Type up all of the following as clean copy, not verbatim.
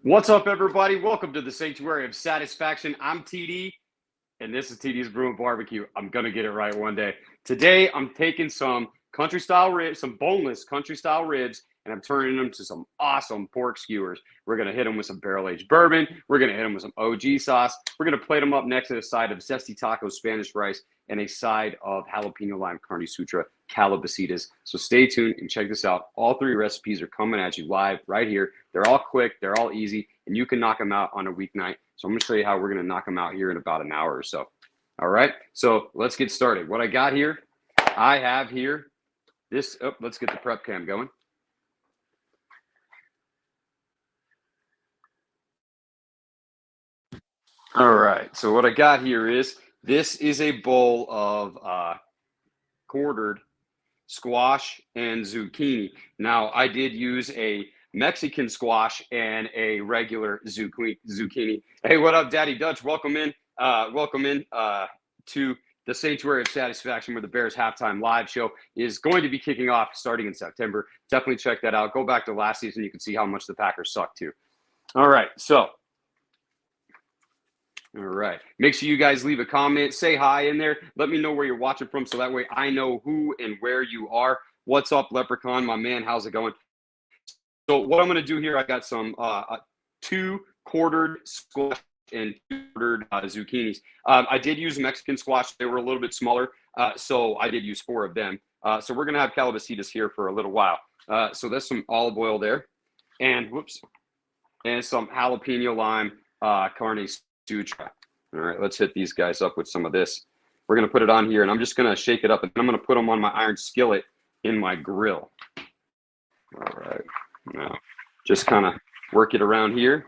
What's up, everybody? Welcome to the Sanctuary of Satisfaction. I'm TD, and this is TD's Brew and Barbecue. I'm going to get it right one day. Today, I'm taking some country-style ribs, some boneless country-style ribs, and I'm turning them to some awesome pork skewers. We're going to hit them with some barrel-aged bourbon. We're going to hit them with some OG sauce. We're going to plate them up next to a side of Zesty Taco Spanish Rice and a side of jalapeno lime carne sutra Calibasitas. So stay tuned and check this out. All three recipes are coming at you live right here. They're all quick, they're all easy, and you can knock them out on a weeknight. So I'm going to show you how we're going to knock them out here in about an hour or so. All right, so let's get started. What I got here, I have here this. Oh, let's get the prep cam going. All right, so what I got here is this is a bowl of quartered squash and zucchini. Now, I did use a Mexican squash and a regular zucchini. Hey, what up, Daddy Dutch? Welcome in to the Sanctuary of Satisfaction, where the Bears halftime live show is going to be kicking off starting in September. Definitely check that out. Go back to last season. You can see how much the Packers suck too. All right, so all right. Make sure you guys leave a comment. Say hi in there. Let me know where you're watching from so that way I know who and where you are. What's up, Leprechaun, my man? How's it going? So what I'm going to do here, I got some 2 quartered squash and 2 quartered zucchinis. I did use Mexican squash. They were a little bit smaller, so I did use 4 of them. So we're going to have Calibasitas here for a little while. So there's some olive oil there. And some jalapeno lime carne sutra. All right, let's hit these guys up with some of this. We're going to put it on here, and I'm just going to shake it up, and I'm going to put them on my iron skillet in my grill. All right, now just kind of work it around here.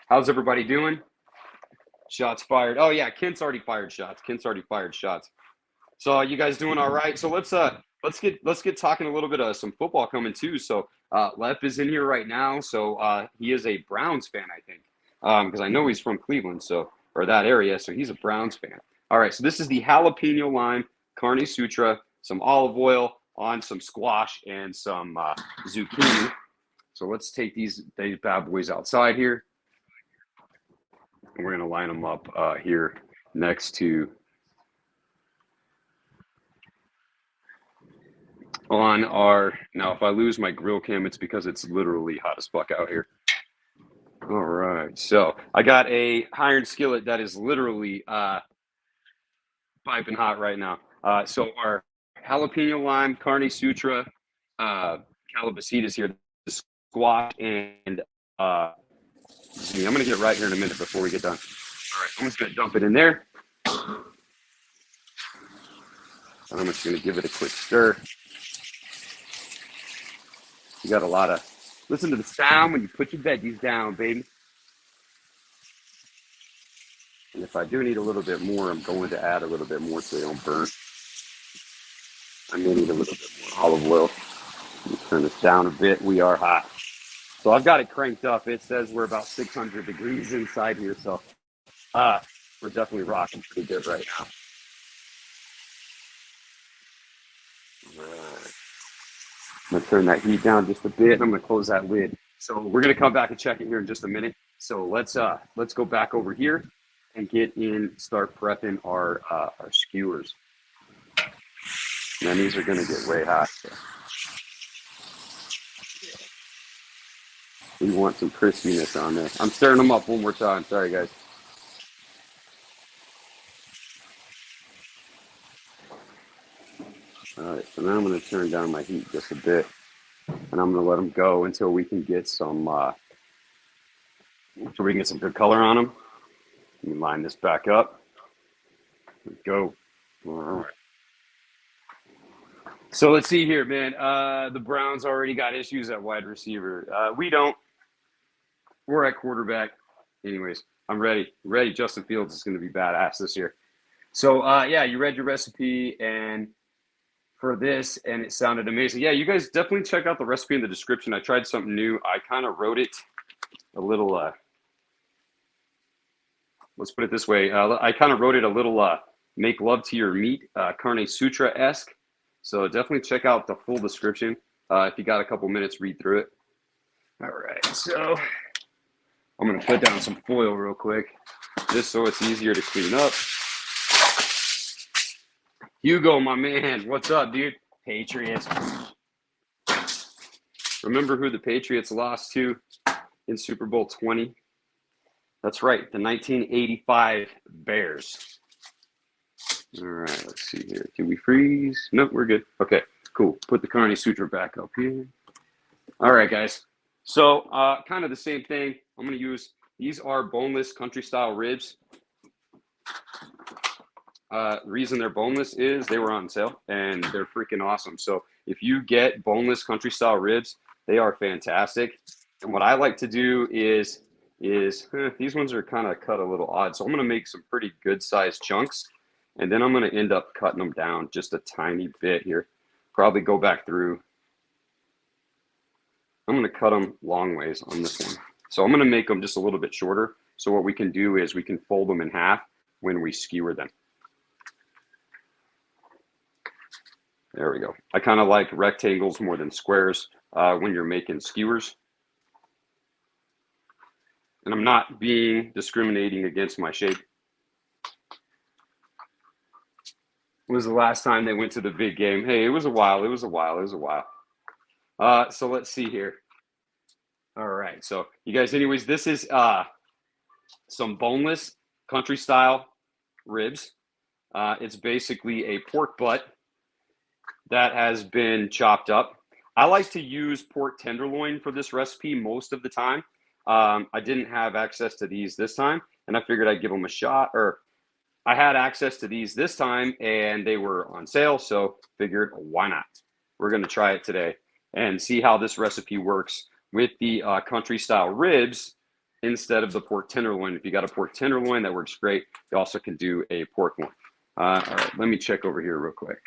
How's everybody doing? Shots fired. Oh yeah, Kent's already fired shots. So you guys doing all right? So let's get talking a little bit of some football coming too. So Lep is in here right now. So he is a Browns fan, I think. Because I know he's from Cleveland, or that area, so he's a Browns fan. All right, so this is the jalapeno lime carne sutra, some olive oil on some squash and some zucchini. So let's take these bad boys outside here, and we're gonna line them up here next to on our. Now, if I lose my grill cam, it's because it's literally hot as fuck out here. All right, so I got a iron skillet that is literally piping hot right now. So our jalapeno lime carne sutra Calibasitas here, the squash and I'm gonna get right here in a minute before we get done. All right, I'm just gonna dump it in there. And I'm just gonna give it a quick stir. You got a lot of. Listen to the sound when you put your veggies down, baby. And if I do need a little bit more, I'm going to add a little bit more so they don't burn. I may need a little bit more olive oil. Let me turn this down a bit. We are hot. So I've got it cranked up. It says we're about 600 degrees inside here. So we're definitely rocking pretty good right now. All right. I'm going to turn that heat down just a bit, and I'm going to close that lid. So we're going to come back and check it here in just a minute. So let's go back over here and start prepping our skewers. And then these are going to get way hot. So. We want some crispiness on there. I'm stirring them up one more time. Sorry, guys. All right, so now I'm going to turn down my heat just a bit, and I'm going to let them go until we can get some, good color on them. Let me line this back up. Let's go. All right. So let's see here, man. The Browns already got issues at wide receiver. We don't. We're at quarterback. Anyways, I'm ready. Justin Fields is going to be badass this year. So, yeah, you read your recipe and for this, and it sounded amazing. Yeah, you guys definitely check out the recipe in the description. I tried something new. I kind of wrote it a little, let's put it this way. I kind of wrote it a little make love to your meat, carne sutra-esque. So definitely check out the full description. If you got a couple minutes, read through it. All right, so I'm going to put down some foil real quick, just so it's easier to clean up. Hugo, my man, what's up, dude? Patriots. Remember who the Patriots lost to in Super Bowl 20? That's right, the 1985 Bears. All right, let's see here. Can we freeze? Nope, we're good. Okay, cool. Put the Carne Sutra back up here. All right, guys. So kind of the same thing. I'm going to use, these are boneless country style ribs. The reason they're boneless is they were on sale and they're freaking awesome. So if you get boneless country style ribs, they are fantastic. And what I like to do is these ones are kind of cut a little odd. So I'm going to make some pretty good sized chunks. And then I'm going to end up cutting them down just a tiny bit here. Probably go back through. I'm going to cut them long ways on this one. So I'm going to make them just a little bit shorter. So what we can do is we can fold them in half when we skewer them. There we go. I kind of like rectangles more than squares when you're making skewers. And I'm not being discriminating against my shape. When was the last time they went to the big game? Hey, it was a while. So let's see here. All right. So you guys, anyways, this is some boneless country style ribs. It's basically a pork butt that has been chopped up. I like to use pork tenderloin for this recipe most of the time. I didn't have access to these this time, and I figured I'd give them a shot. Or I had access to these this time, and they were on sale, so figured why not? We're going to try it today and see how this recipe works with the country style ribs instead of the pork tenderloin. If you got a pork tenderloin, that works great. You also can do a pork one. All right, let me check over here real quick.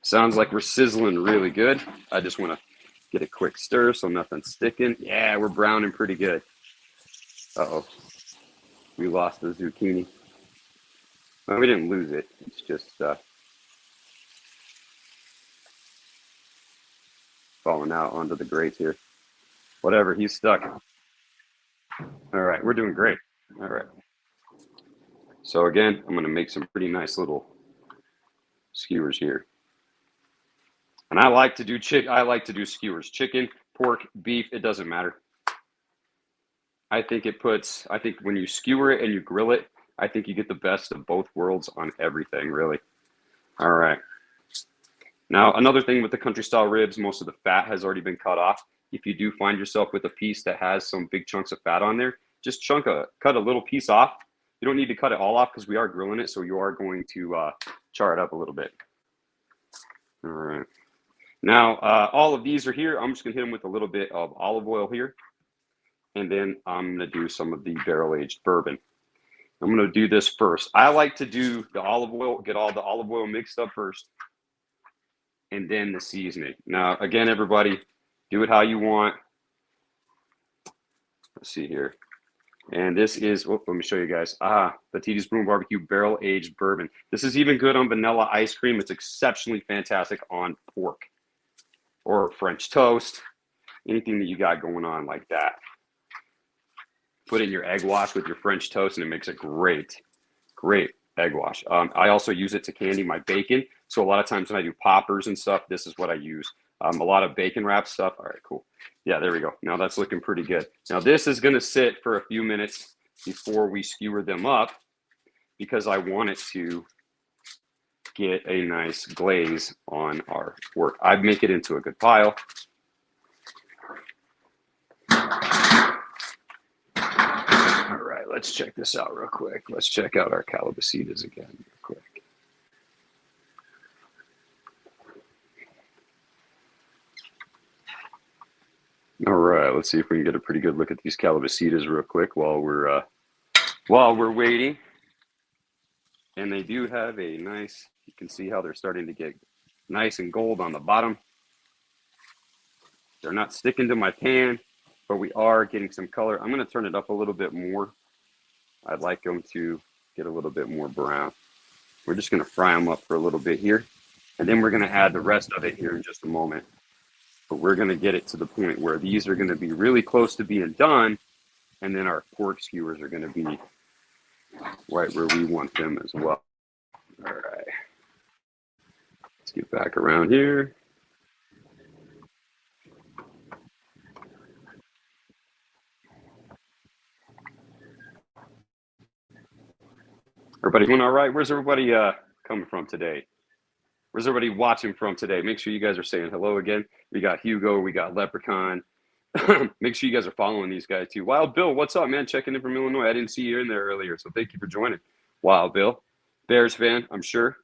Sounds like we're sizzling really good. I just want to get a quick stir so nothing's sticking. Yeah, we're browning pretty good. Uh-oh. We lost the zucchini. Well, we didn't lose it. It's just falling out onto the grates here. Whatever, he's stuck. All right, we're doing great. All right. So again, I'm going to make some pretty nice little skewers here. And I like to do skewers. Chicken, pork, beef, it doesn't matter. I think when you skewer it and you grill it, I think you get the best of both worlds on everything, really. All right. Now, another thing with the country style ribs, most of the fat has already been cut off. If you do find yourself with a piece that has some big chunks of fat on there, just cut a little piece off. You don't need to cut it all off because we are grilling it, so you are going to char it up a little bit. All right. Now, all of these are here. I'm just going to hit them with a little bit of olive oil here. And then I'm going to do some of the barrel-aged bourbon. I'm going to do this first. I like to do the olive oil, get all the olive oil mixed up first, and then the seasoning. Now, again, everybody, do it how you want. Let's see here. And this is, let me show you guys. Petit's Brew Barbecue barrel-aged bourbon. This is even good on vanilla ice cream. It's exceptionally fantastic on pork or French toast, anything that you got going on like that. Put in your egg wash with your French toast, and it makes a great egg wash. I also use it to candy my bacon. So a lot of times when I do poppers and stuff, this is what I use. A lot of bacon wrap stuff. All right, cool. Yeah, there we go. Now that's looking pretty good. Now this is going to sit for a few minutes before we skewer them up because I want it to get a nice glaze on our work. I make it into a good pile. All right, let's check this out real quick. Let's check out our Calibasitas again real quick. All right, let's see if we can get a pretty good look at these Calibasitas real quick while we're waiting. And they do have a nice, you can see how they're starting to get nice and gold on the bottom. They're not sticking to my pan, but we are getting some color. I'm going to turn it up a little bit more. I'd like them to get a little bit more brown. We're just going to fry them up for a little bit here, and then we're going to add the rest of it here in just a moment. But we're going to get it to the point where these are going to be really close to being done, And then our pork skewers are going to be right where we want them as well. All right. Let's get back around here. Everybody doing all right? Where's everybody coming from today? Where's everybody watching from today? Make sure you guys are saying hello again. We got Hugo, we got Leprechaun. Make sure you guys are following these guys too. Wild Bill, what's up, man? Checking in from Illinois. I didn't see you in there earlier, so thank you for joining. Wild Bill, Bears fan, I'm sure.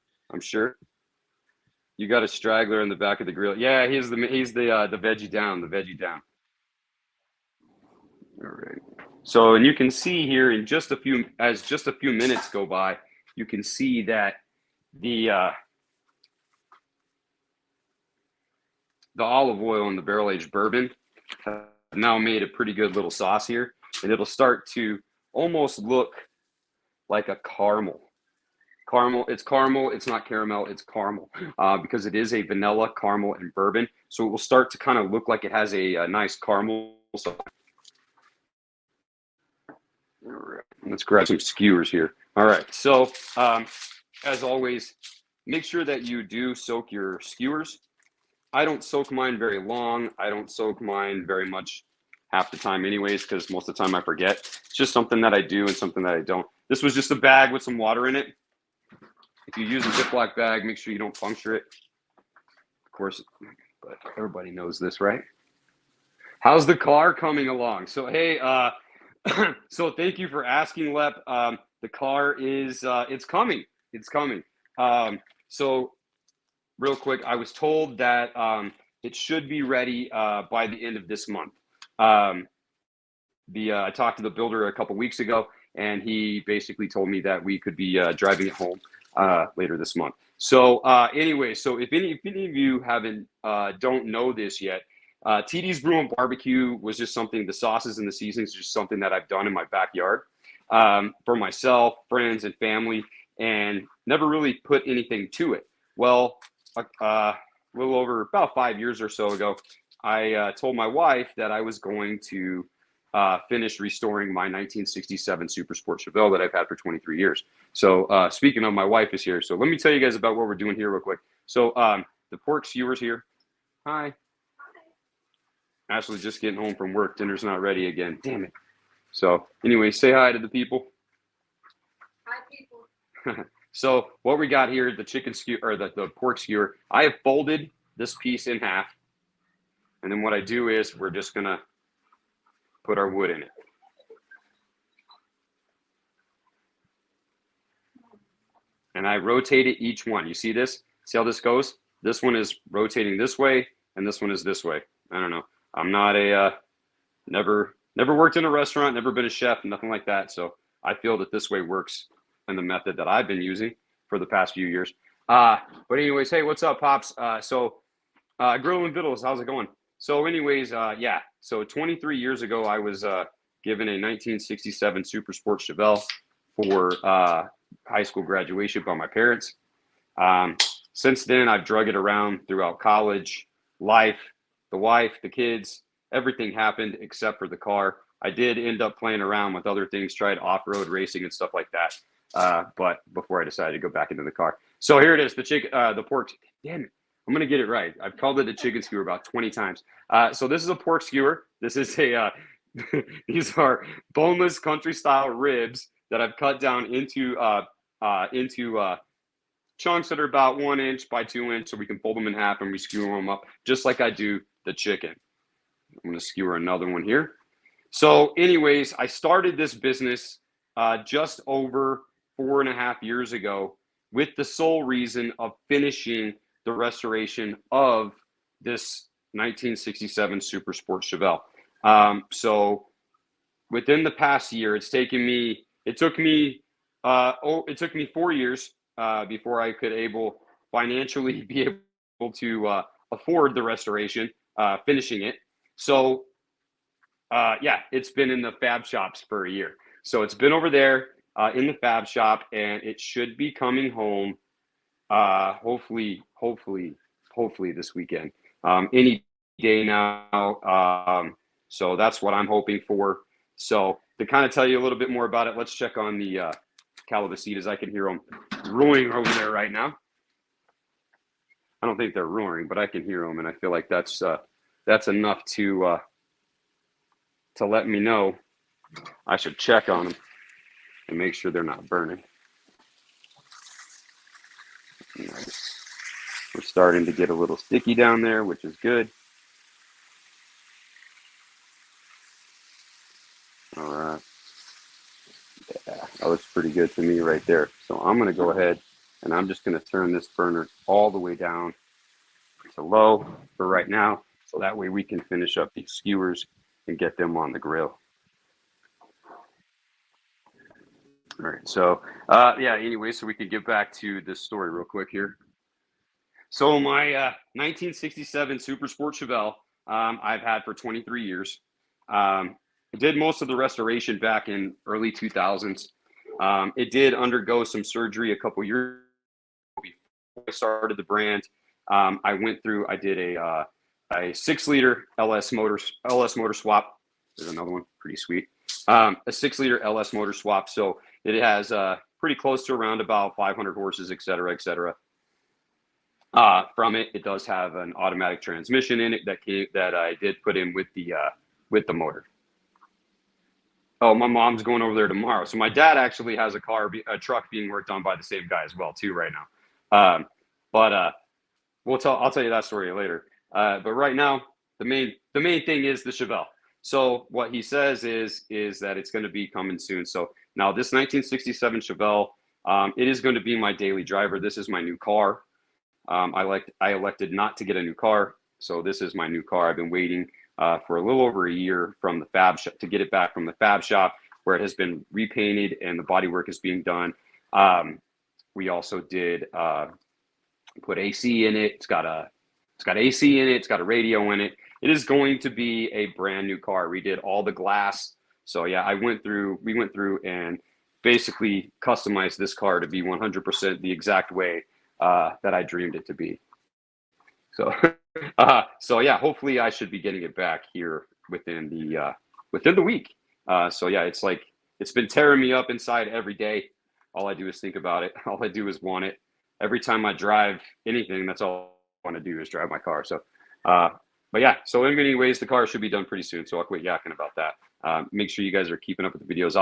You got a straggler in the back of the grill. Yeah, he's the veggie down, the veggie down. All right. So, and you can see here in just a few minutes go by, you can see that the olive oil and the barrel aged bourbon have now made a pretty good little sauce here, and it'll start to almost look like a caramel. It's caramel. It's not caramel. It's caramel because it is a vanilla, caramel, and bourbon. So it will start to kind of look like it has a nice caramel. So, all right, let's grab some skewers here. All right. So as always, make sure that you do soak your skewers. I don't soak mine very long. I don't soak mine very much half the time anyways, because most of the time I forget. It's just something that I do and something that I don't. This was just a bag with some water in it. If you use a Ziploc bag, make sure you don't puncture it. Of course, but everybody knows this, right? How's the car coming along? So, hey, so thank you for asking, Lep. The car is, it's coming. It's coming. So real quick, I was told that it should be ready by the end of this month. I talked to the builder a couple weeks ago, and he basically told me that we could be driving it home later this month. So anyway, so if any of you don't know this yet, TD's Brew and Barbecue was just something, the sauces and the seasonings is just something that I've done in my backyard for myself, friends, and family, and never really put anything to it. Well, a little over about 5 years or so ago, I told my wife that I was going to finish restoring my 1967 Super Sport Chevelle that I've had for 23 years. So speaking of, my wife is here. So let me tell you guys about what we're doing here real quick. So the pork skewers here. Hi. Ashley's just getting home from work. Dinner's not ready again. Damn it. So anyway, say hi to the people. Hi, people. So what we got here, the chicken skewer, or the pork skewer, I have folded this piece in half. And then what I do is we're just going to put our wood in it. And I rotate it each one. You see this? See how this goes? This one is rotating this way, and this one is this way. I don't know. I'm not never worked in a restaurant, never been a chef, nothing like that. So I feel that this way works in the method that I've been using for the past few years. But anyways, hey, what's up, Pops? So Grill and Vittles, how's it going? So anyways, yeah. So 23 years ago, I was given a 1967 Super Sport Chevelle for high school graduation by my parents. Since then, I've drug it around throughout college, life, the wife, the kids, everything happened except for the car. I did end up playing around with other things, tried off-road racing and stuff like that. But before I decided to go back into the car. So here it is, the pork. Damn it. I'm going to get it right. I've called it a chicken skewer about 20 times. So this is a pork skewer. This is these are boneless country style ribs that I've cut down into chunks that are about 1 inch by 2 inch, so we can fold them in half and we skewer them up just like I do the chicken. I'm going to skewer another one here. So anyways, I started this business just over 4.5 years ago with the sole reason of finishing the restoration of this 1967 Super Sport Chevelle. So within the past year, it took me 4 years before I could financially be able to afford the restoration, finishing it. So yeah, it's been in the fab shops for a year. So it's been over there in the fab shop, and it should be coming home hopefully this weekend, any day now. So that's what I'm hoping for. So to kind of tell you a little bit more about it, let's check on the Calibasitas. I can hear them roaring over there right now. I don't think they're roaring, but I can hear them, and I feel like that's enough to let me know I should check on them and make sure they're not burning. Nice. We're starting to get a little sticky down there, which is good. All right. Yeah, that looks pretty good to me right there. So I'm going to go ahead and I'm just going to turn this burner all the way down to low for right now. So that way we can finish up these skewers and get them on the grill. All right. So, yeah, anyway, so we can get back to this story real quick here. So my 1967 Super Sport Chevelle, I've had for 23 years. I did most of the restoration back in early 2000s. It did undergo some surgery a couple years before I started the brand. I did a 6-liter LS motor swap. There's another one, pretty sweet. A 6-liter LS motor swap. So it has pretty close to around about 500 horses, et cetera, et cetera. From it, it does have an automatic transmission in it that I did put in with the motor. Oh, my mom's going over there tomorrow. So my dad actually has a truck being worked on by the same guy as well too right now. But I'll tell you that story later. But right now, the main thing is the Chevelle. So what he says is that it's going to be coming soon. So now this 1967 Chevelle, it is going to be my daily driver. This is my new car. I elected not to get a new car, so this is my new car. I've been waiting for a little over a year from the fab shop to get it back from the fab shop where it has been repainted and the bodywork is being done. We also did put AC in it. It's got AC in it. It's got a radio in it. It is going to be a brand new car. We did all the glass. So yeah, we went through and basically customized this car to be 100% the exact way that I dreamed it to be. So, so yeah, hopefully I should be getting it back here within the week. So yeah, it's been tearing me up inside every day. All I do is think about it. All I do is want it. Every time I drive anything, that's all I want to do is drive my car. So, but yeah, so in many ways, the car should be done pretty soon. So I'll quit yakking about that. Make sure you guys are keeping up with the videos.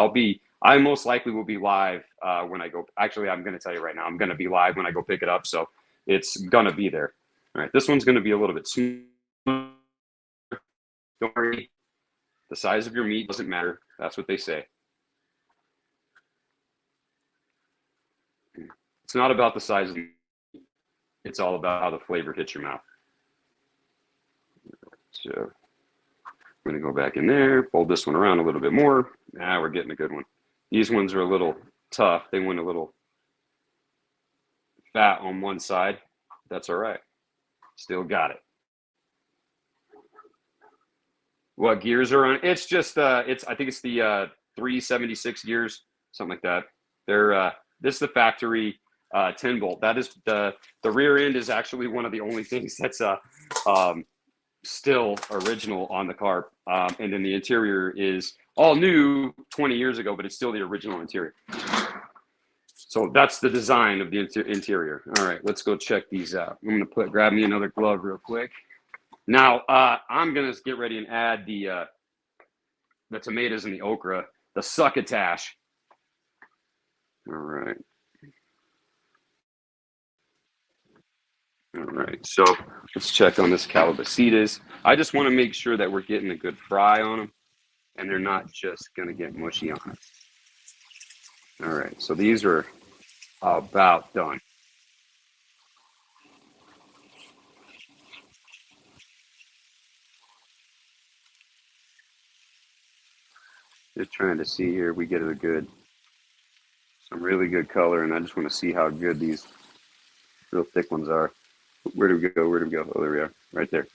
I most likely will be live when I go. Actually, I'm going to tell you right now, I'm going to be live when I go pick it up. So it's going to be there. All right, this one's going to be a little bit smoother. Don't worry. The size of your meat doesn't matter. That's what they say. It's not about the size of the meat. It's all about how the flavor hits your mouth. So I'm going to go back in there, fold this one around a little bit more. Now we're getting a good one. These ones are a little tough. They went a little fat on one side. That's all right. Still got it. What gears are on? It's just I think it's the 376 gears, something like that. They're this is the factory 10 bolt. That is the rear end is actually one of the only things that's still original on the car. And then the interior is all new 20 years ago, but it's still the original interior. So that's the design of the interior. All right, let's go check these out. I'm going to grab me another glove real quick. Now, I'm going to get ready and add the tomatoes and the okra, the succotash. All right. All right, so let's check on this Calibasitas. I just want to make sure that we're getting a good fry on them and they're not just going to get mushy on us. All right, so these are about done. Just trying to see here, we get some really good color, and I just want to see how good these real thick ones are. Where do we go? Where do we go? Oh, there we are, right there.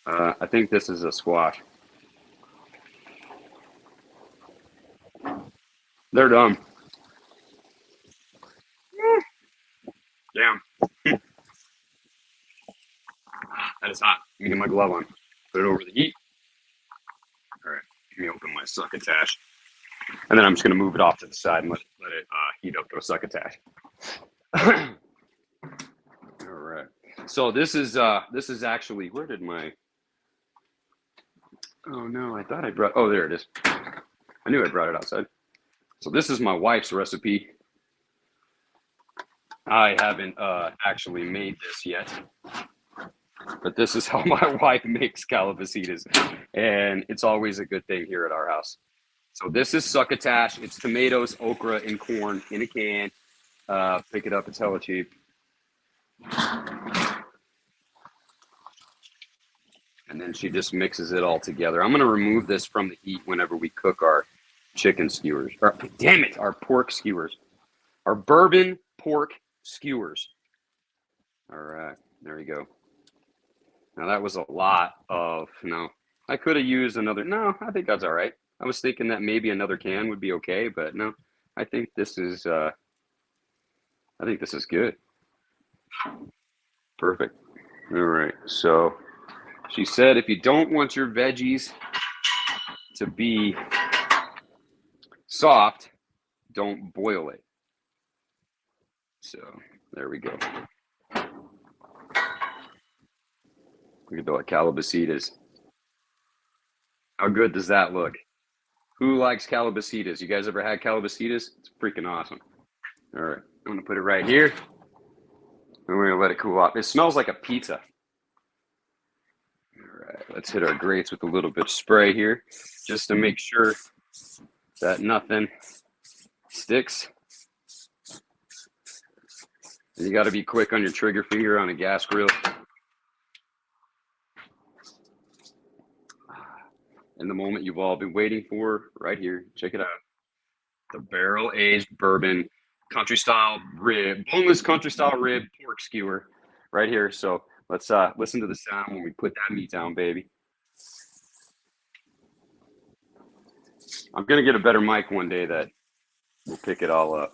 I think this is a squash. They're done. Damn. That is hot. Let me get my glove on. Put it over the heat. All right, let me open my succotash. And then I'm just going to move it off to the side and let it heat up to a succotash. All right. So this is actually, where did my, oh no, I thought I brought, oh, there it is. I knew I brought it outside. So this is my wife's recipe. I haven't actually made this yet, but this is how my wife makes calabasitas, and it's always a good thing here at our house. So this is succotash. It's tomatoes, okra, and corn in a can. Pick it up, it's hella cheap. And then she just mixes it all together. I'm going to remove this from the heat whenever we cook our chicken skewers. Or, damn it, our pork skewers. Our bourbon pork skewers. All right, there we go. Now that was a lot of, no, I could have used another, no, I think that's all right. I was thinking that maybe another can would be okay, but no, I think this is good. Perfect. All right, so she said if you don't want your veggies to be soft, don't boil it. So there we go. Look at the calabasitas. How good does that look? Who likes calabasitas? You guys ever had calabasitas? It's freaking awesome. All right, I'm gonna put it right here. And we're gonna let it cool off. It smells like a pizza. All right, let's hit our grates with a little bit of spray here, just to make sure that nothing sticks. And you got to be quick on your trigger finger on a gas grill. And the moment you've all been waiting for, right here, check it out. The barrel-aged bourbon country style rib, boneless country style rib pork skewer right here. So let's listen to the sound when we put that meat down, baby. I'm gonna get a better mic one day that will pick it all up.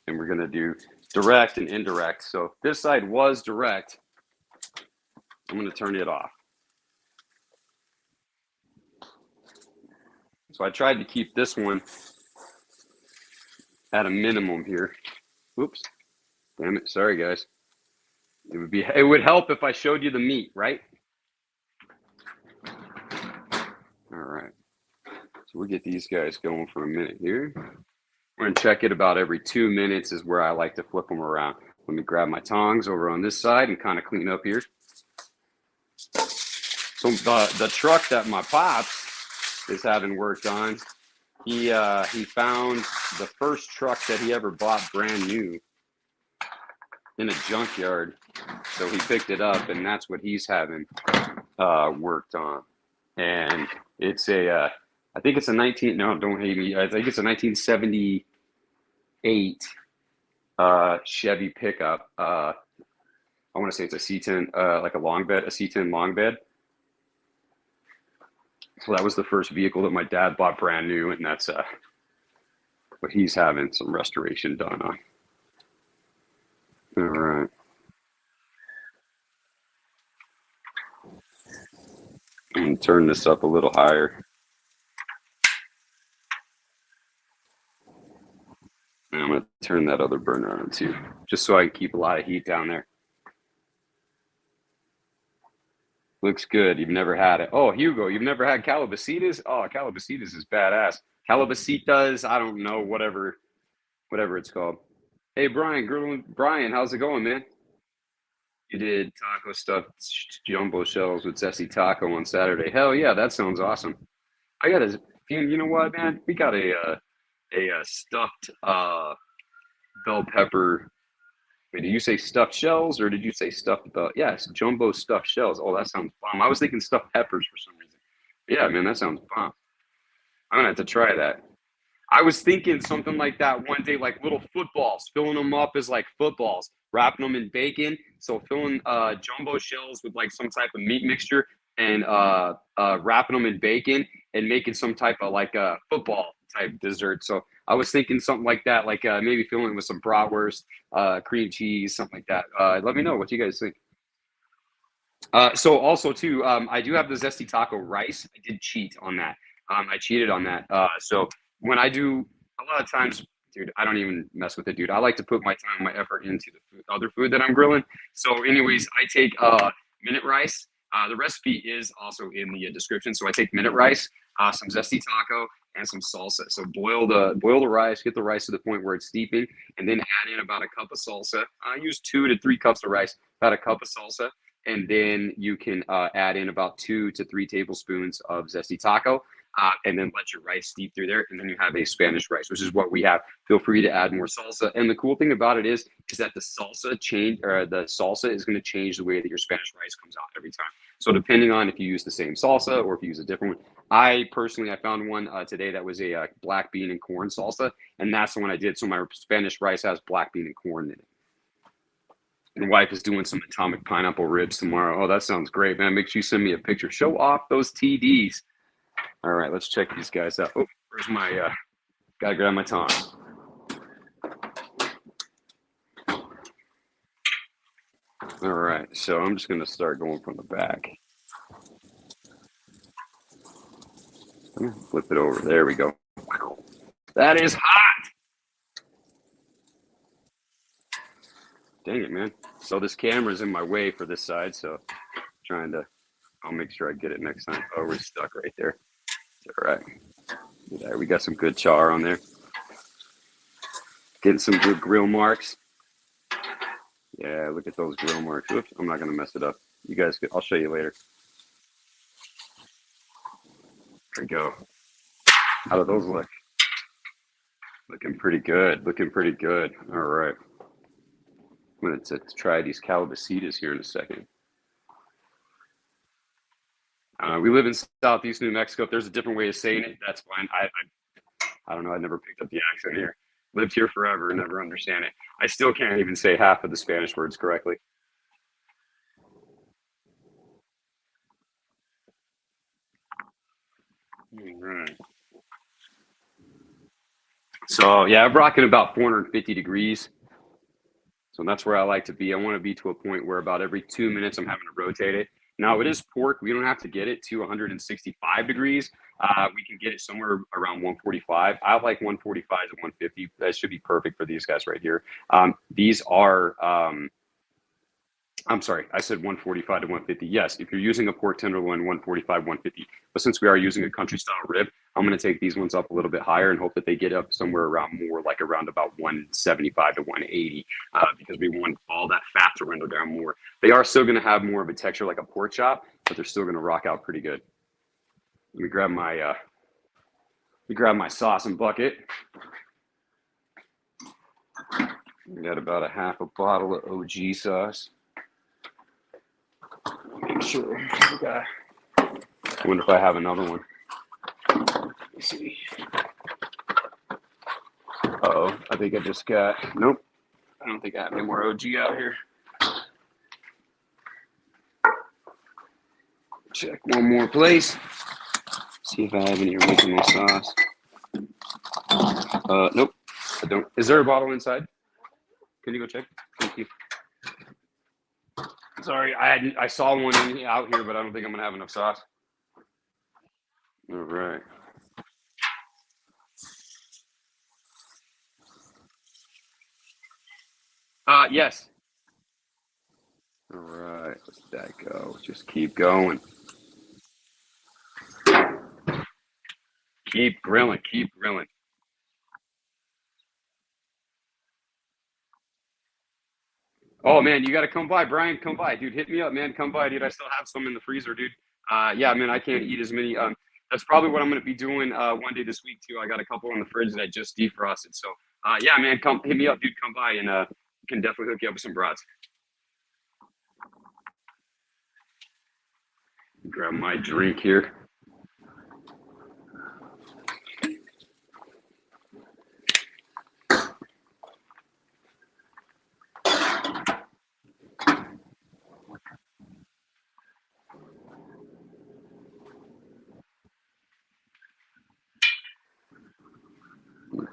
And we're gonna do direct and indirect. So this side was direct. I'm gonna turn it off. So I tried to keep this one at a minimum here. Oops, damn it, sorry guys. It would help if I showed you the meat, right? All right, so we'll get these guys going for a minute here. We're gonna check it about every 2 minutes is where I like to flip them around. Let me grab my tongs over on this side and kind of clean up here. So the truck that my pops is having worked on, he found the first truck that he ever bought brand new in a junkyard. So he picked it up, and that's what he's having worked on. And it's a, I think it's a don't hate me. I think it's a 1978 Chevy pickup. I want to say it's a C10, like a long bed, a C10 long bed. So that was the first vehicle that my dad bought brand new, and that's what he's having some restoration done on. All right. I'm going to turn this up a little higher. And I'm going to turn that other burner on too, just so I can keep a lot of heat down there. Looks good. You've never had it. Oh, Hugo, you've never had Calabasitas? Oh, Calabasitas is badass. Calabasitas, I don't know, whatever it's called. Hey, Brian, how's it going, man? You did taco stuffed jumbo shells with Zesty Taco on Saturday. Hell yeah, that sounds awesome. I got a, you know what, man? We got a stuffed bell pepper. Wait, did you say stuffed shells or did you say stuffed bell? Yes, jumbo stuffed shells. Oh, that sounds bomb. I was thinking stuffed peppers for some reason. Yeah, man, that sounds bomb. I'm gonna have to try that. I was thinking something like that one day, like little footballs, filling them up as like footballs, wrapping them in bacon. So filling jumbo shells with like some type of meat mixture and wrapping them in bacon and making some type of like a football type dessert. So I was thinking something like that, like maybe filling it with some bratwurst, cream cheese, something like that. Let me know what you guys think. So also too, I do have the Zesty Taco Rice. I did cheat on that. I cheated on that. So when I do, a lot of times, dude, I don't even mess with it, dude. I like to put my time, my effort into the other food that I'm grilling. So, anyways, I take minute rice. The recipe is also in the description. So I take minute rice, some Zesty Taco, and some salsa. So boil the rice, get the rice to the point where it's steeping, and then add in about a cup of salsa. I use 2 to 3 cups of rice, about a cup of salsa, and then you can add in about 2 to 3 tablespoons of Zesty Taco, and then let your rice steep through there, and then you have a Spanish rice, which is what we have. Feel free to add more salsa, and the cool thing about it is that the salsa is going to change the way that your Spanish rice comes out every time. So depending on if you use the same salsa or if you use a different one, I found one today that was a black bean and corn salsa, and that's the one I did. So my Spanish rice has black bean and corn in it. My wife is doing some atomic pineapple ribs tomorrow. Oh, that sounds great, man. Make sure you send me a picture. Show off those TDs. All right, let's check these guys out. Oh, where's my, gotta grab my tongs. All right, so I'm just gonna start going from the back. Flip it over. There we go. Wow, that is hot. Dang it, man. So this camera's in my way for this side, so I'll make sure I get it next time. Oh, we're stuck right there. It's all right. Yeah, we got some good char on there. Getting some good grill marks. Yeah, look at those grill marks. Oops, I'm not gonna mess it up. You guys, I'll show you later. There we go. How do those look? Looking pretty good. Looking pretty good. All right. I'm going to try these Calibasitas here in a second. We live in Southeast New Mexico. If there's a different way of saying it, that's fine. I don't know. I never picked up the accent here. Lived here forever, never understand it. I still can't even say half of the Spanish words correctly. All right. So yeah, I'm rocking about 450 degrees. So that's where I like to be. I want to be to a point where about every 2 minutes I'm having to rotate it. Now it is pork. We don't have to get it to 165 degrees. We can get it somewhere around 145. I like 145 to 150. That should be perfect for these guys right here. These are I'm sorry, I said 145 to 150. Yes, if you're using a pork tenderloin, 145, 150. But since we are using a country style rib, I'm going to take these ones up a little bit higher and hope that they get up somewhere around more like around about 175 to 180 because we want all that fat to render down more. They are still going to have more of a texture like a pork chop, but they're still going to rock out pretty good. Let me grab my sauce and bucket. We got about a half a bottle of OG sauce. Make sure. I wonder if I have another one. Let's see. Uh-oh. I think I just got. Nope. I don't think I have any more OG out here. Check one more place. See if I have any original sauce. Nope. I don't. Is there a bottle inside? Can you go check? Thank you. Sorry, I saw one out here, but I don't think I'm gonna have enough sauce. All right. Yes. All right. Let's let that go. Just keep going. Keep grilling. Keep grilling. Oh man, you got to come by, Brian. Come by, dude. Hit me up, man. Come by, dude. I still have some in the freezer, dude. Yeah, man. I can't eat as many. That's probably what I'm gonna be doing one day this week too. I got a couple in the fridge that I just defrosted. So, yeah, man. Come hit me up, dude. Come by and can definitely hook you up with some brats. Grab my drink here.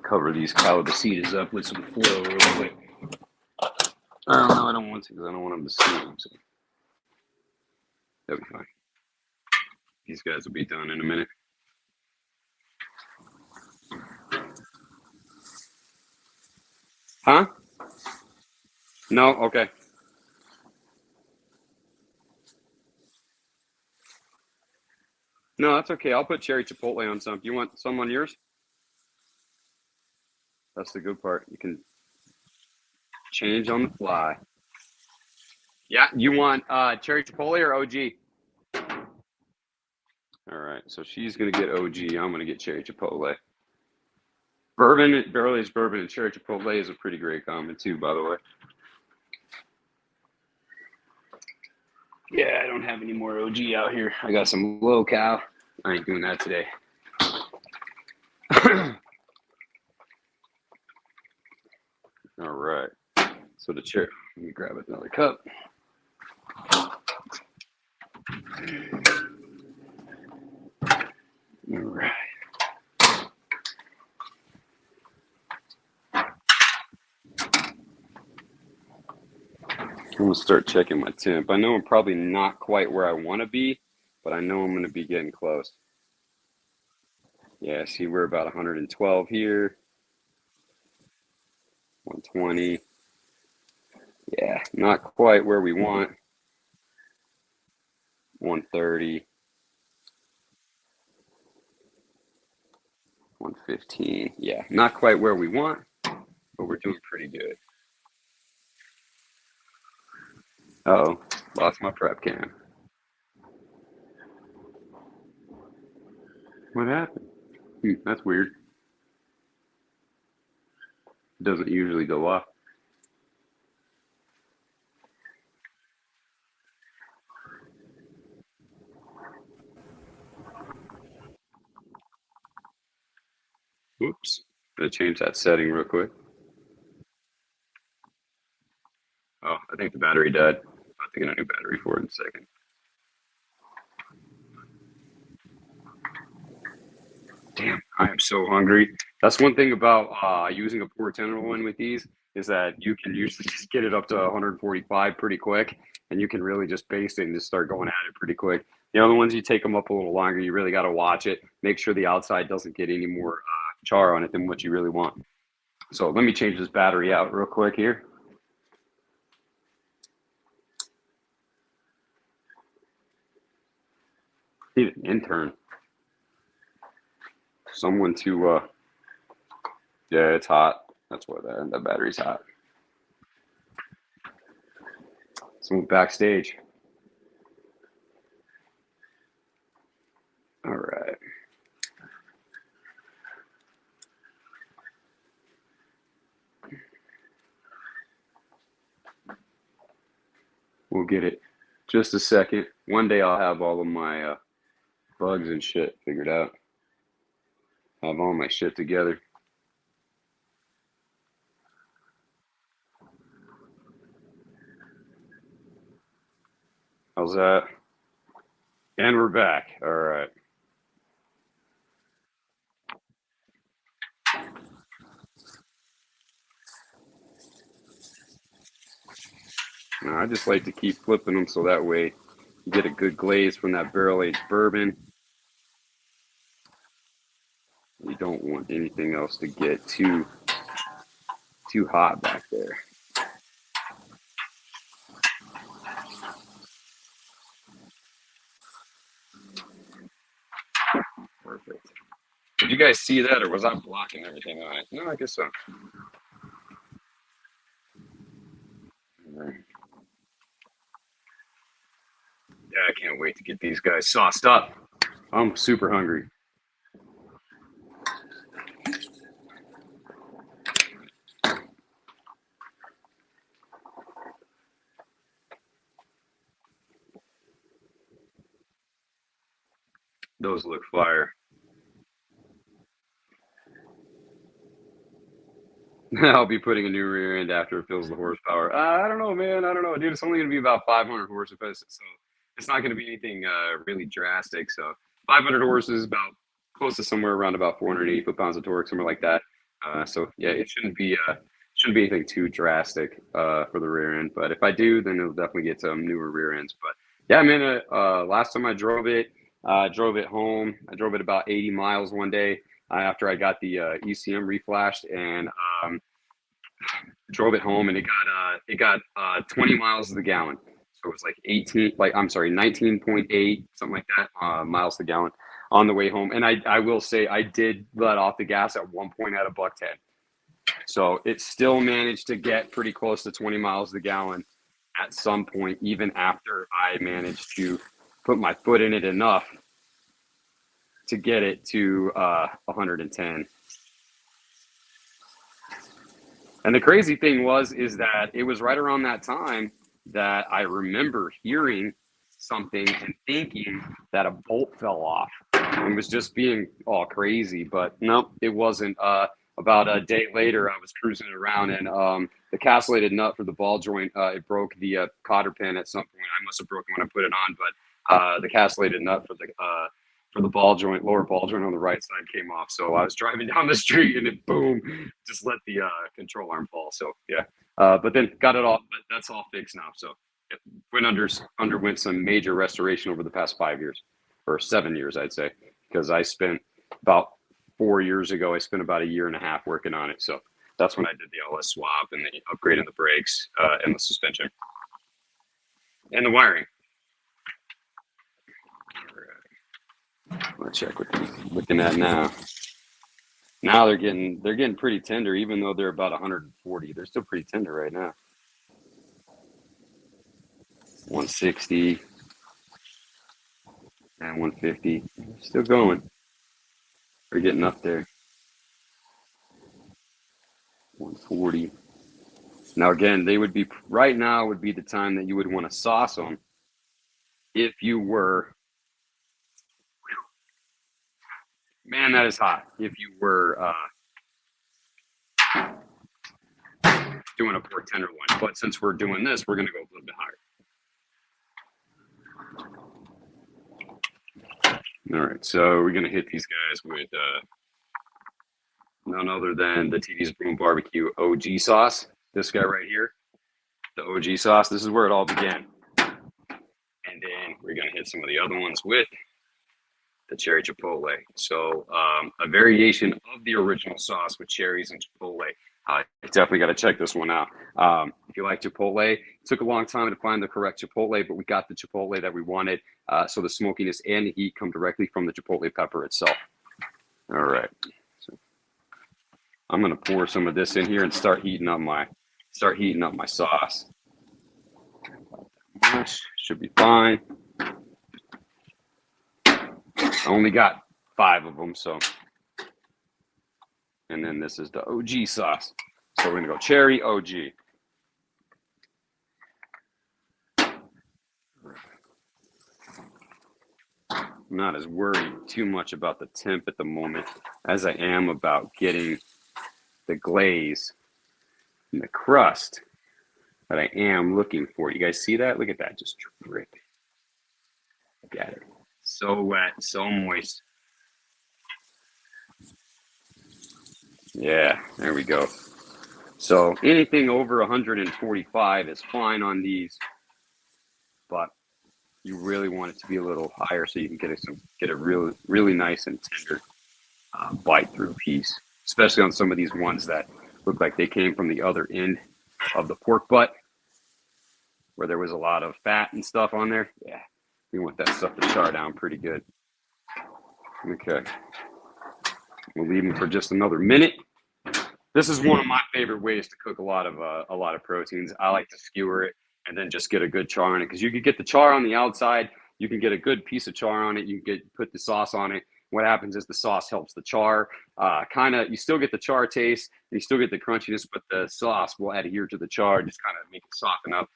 Cover these Calibasitas up with some flour real quick. Oh, no, I don't want to because I don't want them to steam. So. That'll be fine. These guys will be done in a minute. Huh? No? Okay. No, that's okay. I'll put cherry chipotle on some. You want some on yours? That's the good part. You can change on the fly. Yeah, you want cherry chipotle or OG? All right, so she's gonna get OG. I'm gonna get cherry chipotle. Bourbon, barrel aged bourbon, and cherry chipotle is a pretty great combo too, by the way. Yeah, I don't have any more OG out here. I got some low cal. I ain't doing that today. All right. So the cherry. Let me grab another cup. All right. I'm gonna start checking my temp. I know I'm probably not quite where I want to be, but I know I'm gonna be getting close. Yeah, see, we're about 112 here, 120. Yeah, not quite where we want. 130, 115. Yeah, not quite where we want, but we're doing pretty good. Uh-oh, lost my prep can. What happened? That's weird. It doesn't usually go off. Oops. Gotta change that setting real quick. Oh, I think the battery died. I'll take a new battery for it in a second. Damn, I am so hungry. That's one thing about using a pour tenderloin with these is that you can usually just get it up to 145 pretty quick, and you can really just baste it and just start going at it pretty quick. The other ones, you take them up a little longer. You really got to watch it. Make sure the outside doesn't get any more char on it than what you really want. So let me change this battery out real quick here. Need an intern. Someone to, yeah, it's hot. That's why that battery's hot. Someone backstage. All right. We'll get it. Just a second. One day I'll have all of my bugs and shit figured out. Have all my shit together. How's that? And we're back. All right. Now, I just like to keep flipping them so that way you get a good glaze from that barrel aged bourbon. You don't want anything else to get too hot back there. Perfect. Did you guys see that, or was I blocking everything on it? No, I guess so. Right. Yeah, I can't wait to get these guys sauced up. I'm super hungry. Those look fire. I'll be putting a new rear end after it fills the horsepower. I don't know, man. I don't know, dude. It's only going to be about 500 horsepower, so it's not going to be anything really drastic. So 500 horses, about close to somewhere around about 480 foot-pounds of torque, somewhere like that. So yeah, it shouldn't be anything too drastic for the rear end. But if I do, then it'll definitely get some newer rear ends. But Yeah, man. Last time I drove it home. I drove it about 80 miles one day after I got the ECM reflashed, and um, drove it home, and it got 20 miles to the gallon. So it was like 18, like I'm sorry, 19.8, something like that, miles to the gallon on the way home. And I will say I did let off the gas at one point at a buck 10. So it still managed to get pretty close to 20 miles to the gallon at some point, even after I managed to put my foot in it enough to get it to 110. And the crazy thing is that it was right around that time that I remember hearing something and thinking that a bolt fell off and was just being all crazy. But nope, it wasn't. About a day later, I was cruising around, and the castellated nut for the ball joint, it broke the cotter pin at some point. I must have broken when I put it on, but the castellated nut for the ball joint, lower ball joint on the right side came off. So I was driving down the street, and it boom, just let the control arm fall. So yeah, but then got it all. But that's all fixed now. So it underwent some major restoration over the past 5 years or 7 years, I'd say, because I spent about 4 years ago. I spent about a year and a half working on it. So that's when I did the LS swap and the upgrade in the brakes and the suspension and the wiring. Let's check what they're looking at now. Now they're getting pretty tender, even though they're about 140. They're still pretty tender right now. 160 and 150. Still going. They're getting up there. 140. Now again, they would be right now would be the time that you would want to sauce them if you were, man, that is hot. If you were doing a pork tenderloin, but since we're doing this, we're going to go a little bit higher. All right, so we're going to hit these guys with none other than the TD's Brew Barbecue OG sauce. This guy right here, the OG sauce. This is where it all began. And then we're going to hit some of the other ones with the cherry chipotle. So a variation of the original sauce with cherries and chipotle. You definitely got to check this one out. If you like chipotle, it took a long time to find the correct chipotle, but we got the chipotle that we wanted. So the smokiness and the heat come directly from the chipotle pepper itself. All right. So I'm gonna pour some of this in here and start heating up my sauce. Should be fine. I only got 5 of them, so. And then this is the OG sauce. So we're gonna go cherry OG. I'm not as worried too much about the temp at the moment as I am about getting the glaze and the crust that I am looking for. You guys see that? Look at that, just dripping. Look at it. So wet, so moist. Yeah, there we go. So anything over 145 is fine on these, but you really want it to be a little higher so you can get a really nice and tender bite through piece, especially on some of these ones that look like they came from the other end of the pork butt where there was a lot of fat and stuff on there. Yeah, we want that stuff to char down pretty good. Okay, we'll leave them for just another minute. This is one of my favorite ways to cook a lot of proteins. I like to skewer it and then just get a good char on it because you can get the char on the outside. You can get a good piece of char on it. You can put the sauce on it. What happens is the sauce helps the char. You still get the char taste, and you still get the crunchiness, but the sauce will adhere to the char, just kind of make it soften up.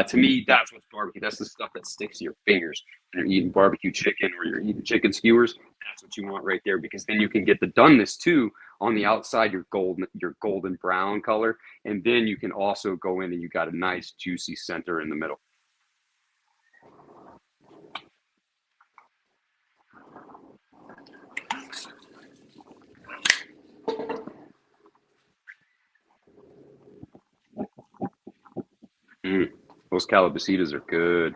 To me, that's what's barbecue. That's the stuff that sticks to your fingers when you're eating barbecue chicken or you're eating chicken skewers. That's what you want right there because then you can get the doneness too on the outside, your golden brown color, and then you can also go in and you got a nice juicy center in the middle. Those Calibasitas are good.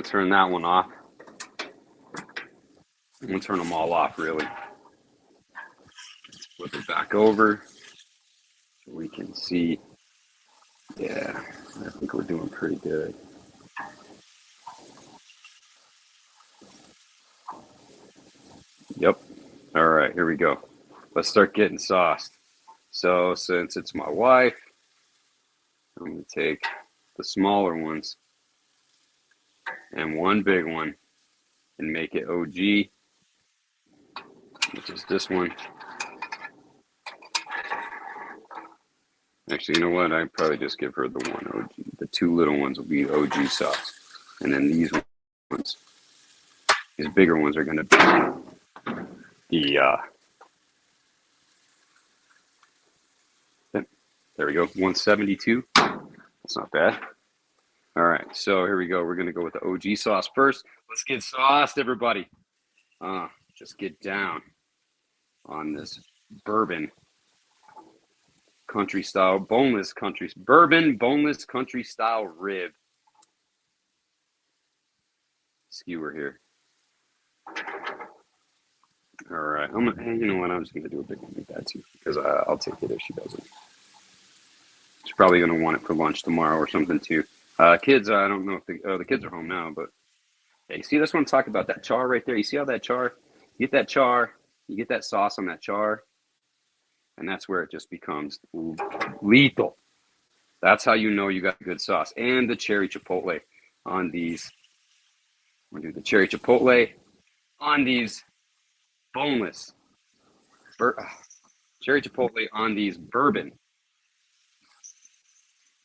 going to turn that one off. I'm going to turn them all off, really. Flip it back over so we can see. Yeah, I think we're doing pretty good. Yep. All right, here we go. Let's start getting sauced. So since it's my wife, I'm going to take the smaller ones and one big one and make it OG, which is this one. Actually, you know what? I'd probably just give her the one OG. The two little ones will be OG sauce. And then these ones, these bigger ones are going to be the, there we go, 172. That's not bad. All right, so here we go. We're going to go with the OG sauce first. Let's get sauced, everybody. Just get down on this bourbon country style, boneless country, bourbon boneless country style rib skewer here. All right, you know what? I'm just gonna do a big one like that too, because I'll take it if she doesn't. She's probably gonna want it for lunch tomorrow or something too. Kids, I don't know if the kids are home now, but yeah, you see, that's what I'm talking about. That char right there. You see how that char? You get that char, you get that sauce on that char, and that's where it just becomes lethal. That's how you know you got good sauce. And the cherry chipotle on these. We'll do the cherry chipotle on these boneless. Cherry chipotle on these bourbon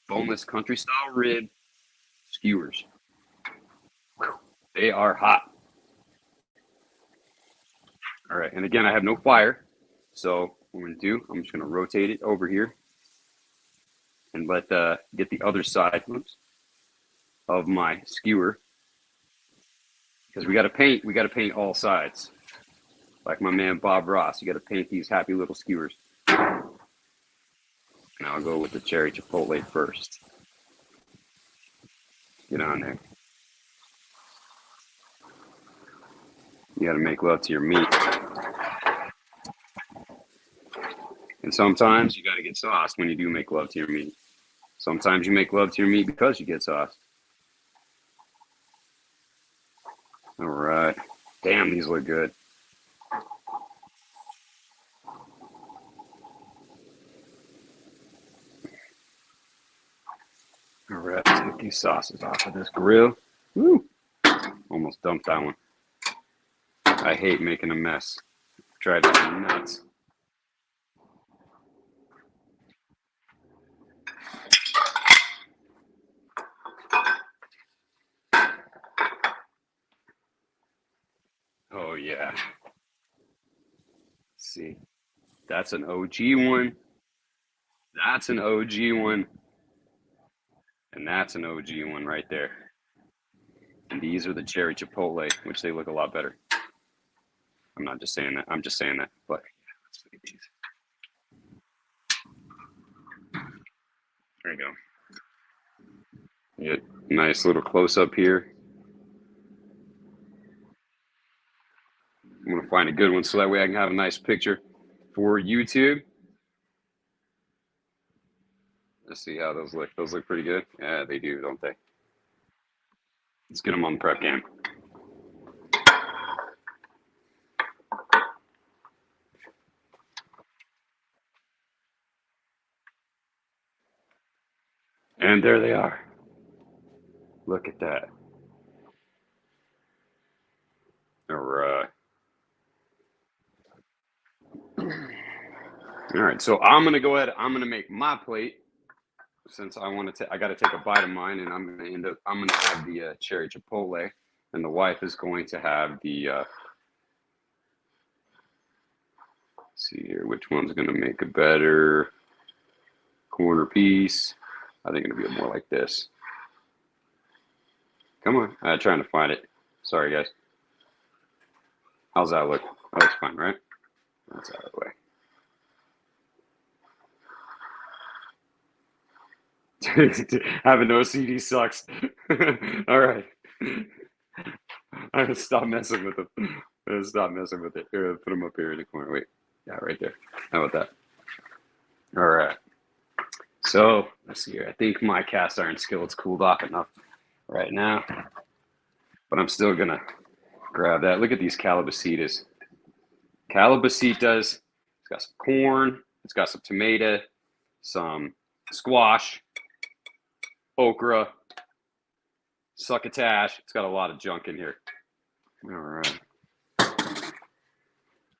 boneless country style rib skewers. They are hot. All right, and again, I have no fire, so what I'm going to do, I'm just going to rotate it over here and let get the other side of my skewer, because we got to paint all sides, like my man Bob Ross. You got to paint these happy little skewers. And I'll go with the cherry chipotle first. Get on there. You got to make love to your meat. And sometimes you got to get sauced when you do make love to your meat. Sometimes you make love to your meat because you get sauced. All right. Damn, these look good. All right, take these sauces off of this grill. Woo! Almost dumped that one. I hate making a mess. Drives me nuts. Oh yeah. Let's see, that's an OG one. That's an OG one. And that's an OG one right there. And these are the cherry chipotle, which they look a lot better. I'm not just saying that. I'm just saying that. But let's look at these. There you go. Yeah, nice little close up here. I'm gonna find a good one so that way I can have a nice picture for YouTube. Let's see how those look. Those look pretty good. Yeah, they do, don't they? Let's get them on the prep cam. And there they are. Look at that. All right. All right, so I'm gonna go ahead. I'm gonna make my plate since I want to. I got to take a bite of mine, and I'm gonna have the cherry chipotle, and the wife is going to have the. Let's see here, which one's gonna make a better corner piece? I think it'll be more like this. Come on, I'm trying to find it. Sorry, guys. How's that look? That looks fine, right? That's out of the way. Having no CD sucks. All right. I'm gonna stop messing with them. I'm gonna stop messing with it. Here, put them up here in the corner. Wait, yeah, right there. How about that? All right. So let's see here. I think my cast iron skillet's cooled off enough right now, but I'm still gonna grab that. Look at these Calibasitas. Calibasitas. It's got some corn. It's got some tomato, some squash, okra, succotash. It's got a lot of junk in here. All right.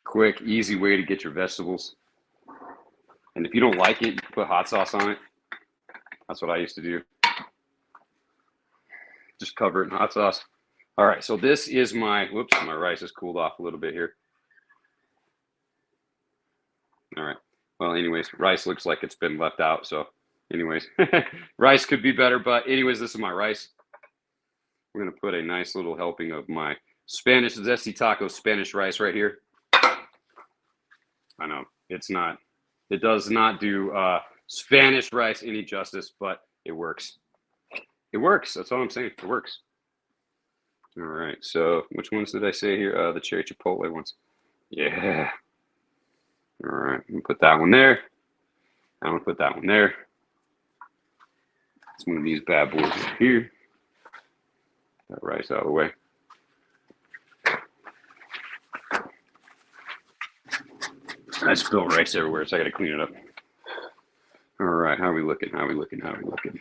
Quick, easy way to get your vegetables. And if you don't like it, you can put hot sauce on it. That's what I used to do. Just cover it in hot sauce. All right, so this is my, whoops, my rice has cooled off a little bit here. All right. Well, anyways, rice looks like it's been left out. So anyways, rice could be better. But anyways, this is my rice. We're going to put a nice little helping of my Spanish Zesty Taco Spanish Rice right here. I know it's not, it does not do Spanish rice any justice, but it works. It works. That's all I'm saying. It works. All right. So which ones did I say here? The cherry chipotle ones. Yeah. All right. I'm going to put that one there. I'm going to put that one there. Let's move these bad boys up here. That rice out of the way. I spilled rice everywhere, so I got to clean it up. All right. How are we looking? How are we looking? How are we looking?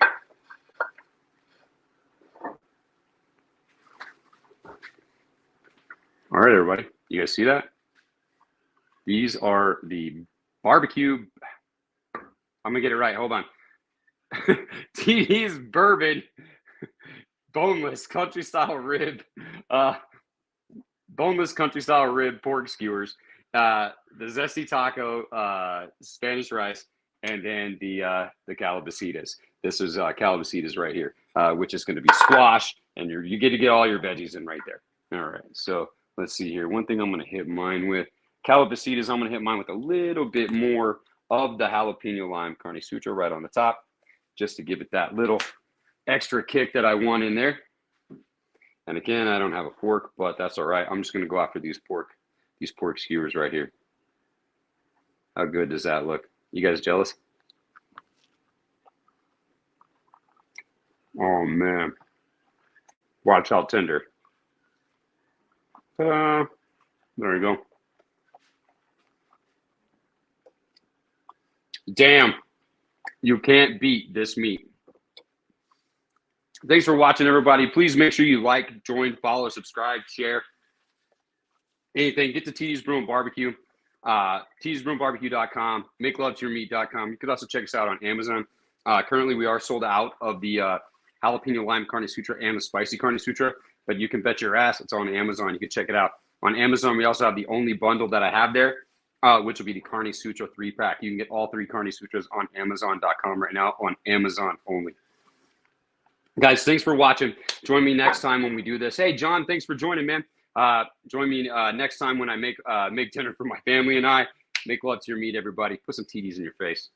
All right, everybody. You guys see that? These are the barbecue. I'm going to get it right. Hold on. TD's Bourbon Boneless country style rib. Boneless country style rib pork skewers. The Zesty Taco Spanish Rice. And then the Calibasitas. This is Calibasitas right here, which is going to be squash. And you get to get all your veggies in right there. All right. So let's see here. One thing I'm going to hit mine with. Calibasitas, I'm going to hit mine with a little bit more of the jalapeno lime carne sutra right on the top, just to give it that little extra kick that I want in there. And again, I don't have a fork, but that's all right. I'm just going to go after these pork skewers right here. How good does that look? You guys jealous? Oh, man. Watch how tender. There you go. Damn, you can't beat this meat. Thanks for watching, everybody. Please make sure you like, join, follow, subscribe, share. Anything. Get to TD's Brew and Barbecue. TD'sBrewandBarbecue.com. MakeLoveToYourMeat.com. You could also check us out on Amazon. Currently, we are sold out of the jalapeno lime carne sutra and the spicy carne sutra, but you can bet your ass it's on Amazon. You can check it out. On Amazon, we also have the only bundle that I have there, which will be the Carne Sutra 3-pack. You can get all 3 Carne Sutras on Amazon.com right now, on Amazon only. Guys, thanks for watching. Join me next time when we do this. Hey, John, thanks for joining, man. Join me next time when I make dinner for my family and I. Make love to your meat, everybody. Put some TDs in your face.